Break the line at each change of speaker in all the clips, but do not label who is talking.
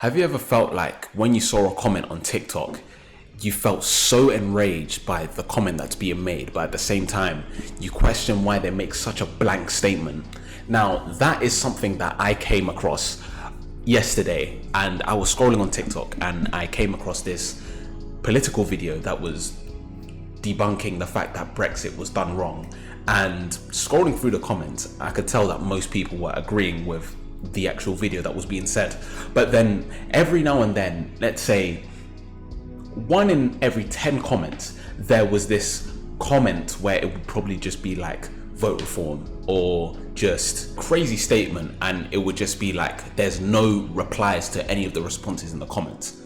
Have you ever felt like when you saw a comment on TikTok, you felt so enraged by the comment that's being made, but at the same time, you question why they make such a blank statement? Now, that is something that I came across yesterday, and I was scrolling on TikTok and I came across this political video that was debunking the fact that Brexit was done wrong. And scrolling through the comments, I could tell that most people were agreeing with the actual video that was being said. But then every now and then, let's say 1 in every 10 comments, there was this comment where it would probably just be like vote reform or just crazy statement, and it would just be like there's no replies to any of the responses in the comments.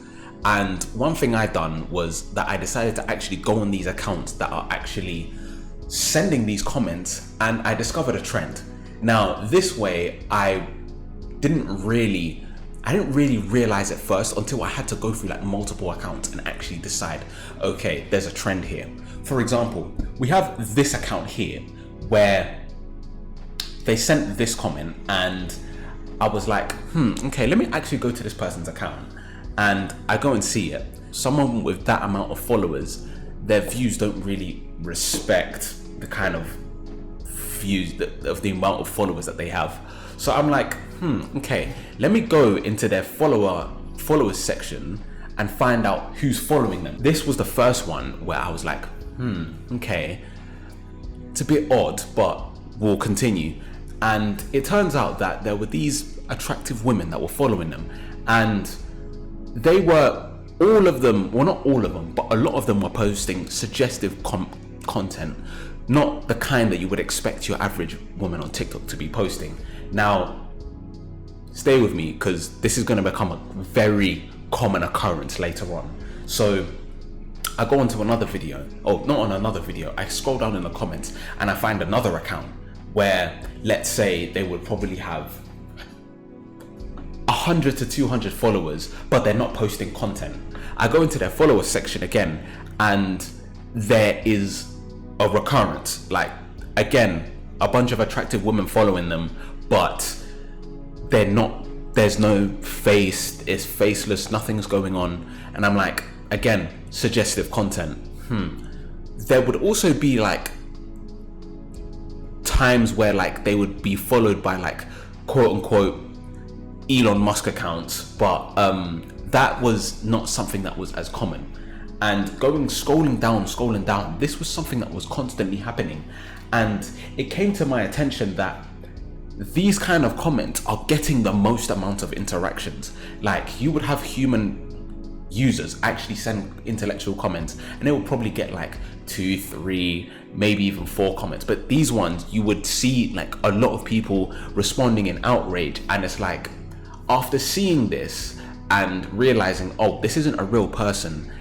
And one thing I done was that I decided to actually go on these accounts that are actually sending these comments, and I discovered a trend. Now, this way I didn't really realize it first until I had to go through like multiple accounts and actually decide, okay, there's a trend here. For example, we have this account here where they sent this comment, and I was like, okay, let me actually go to this person's account. And I go and see it. Someone with that amount of followers, their views don't really respect the kind of views of the amount of followers that they have. So I'm like, okay, let me go into their followers section and find out who's following them. This was the first one where I was like, okay, it's a bit odd, but we'll continue. And it turns out that there were these attractive women that were following them, and they were, all of them, well, not all of them, but a lot of them were posting suggestive content, not the kind that you would expect your average woman on TikTok to be posting. Now, stay with me, because this is going to become a very common occurrence later on. So I go onto another video, not on another video, I scroll down in the comments and I find another account where, let's say, they would probably have 100 to 200 followers, but they're not posting content. I go into their followers section again, and there is a recurrence, like, again, a bunch of attractive women following them, but there's no face, it's faceless, nothing's going on. And I'm like, again, suggestive content. There would also be like times where like they would be followed by like quote unquote Elon Musk accounts, but that was not something that was as common. And scrolling down, this was something that was constantly happening. And it came to my attention that these kind of comments are getting the most amount of interactions. Like, you would have human users actually send intellectual comments, and they will probably get like 2, 3, maybe even 4 comments. But these ones, you would see like a lot of people responding in outrage. And it's like, after seeing this and realizing, oh, this isn't a real person,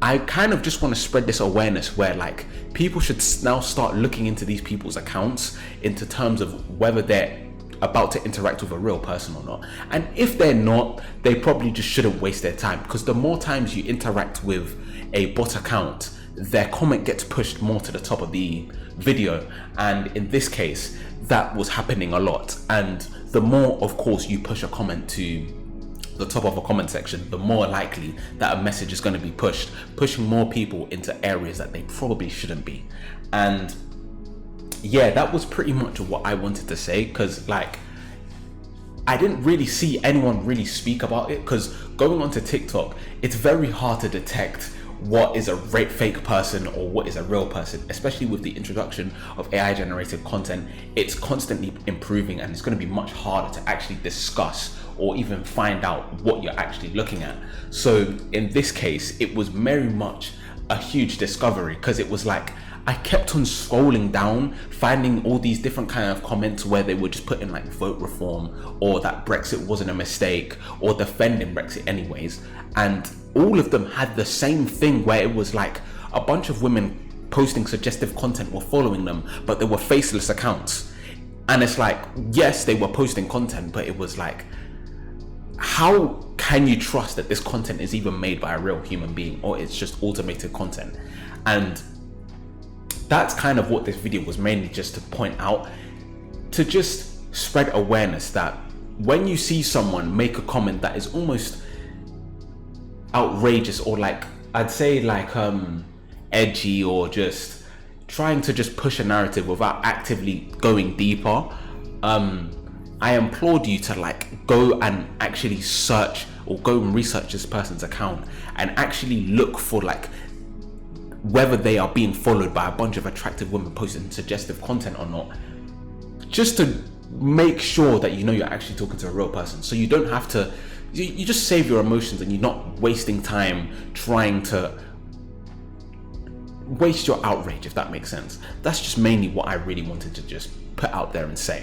I kind of just want to spread this awareness where like people should now start looking into these people's accounts into terms of whether they're about to interact with a real person or not. And if they're not, they probably just shouldn't waste their time, because the more times you interact with a bot account, their comment gets pushed more to the top of the video. And in this case, that was happening a lot. And the more, of course, you push a comment to the top of a comment section, the more likely that a message is going to be pushing more people into areas that they probably shouldn't be. And yeah, that was pretty much what I wanted to say, because like I didn't really see anyone really speak about it, because going onto TikTok, it's very hard to detect what is a fake person or what is a real person, especially with the introduction of AI generated content. It's constantly improving, and it's going to be much harder to actually discuss or even find out what you're actually looking at. So in this case, it was very much a huge discovery, because it was like I kept on scrolling down, finding all these different kind of comments where they would just put in like vote reform, or that Brexit wasn't a mistake, or defending Brexit anyways. And all of them had the same thing where it was like a bunch of women posting suggestive content were following them, but they were faceless accounts. And it's like, yes, they were posting content, but it was like, how can you trust that this content is even made by a real human being, or it's just automated content? And that's kind of what this video was mainly just to point out, to just spread awareness that when you see someone make a comment that is almost outrageous, or like, I'd say like edgy, or just trying to just push a narrative without actively going deeper, I implored you to like go and actually search, or go and research this person's account and actually look for like whether they are being followed by a bunch of attractive women posting suggestive content or not, just to make sure that you know you're actually talking to a real person, so you don't have to, you just save your emotions and you're not wasting time trying to waste your outrage, if that makes sense. That's just mainly what I really wanted to just put out there and say.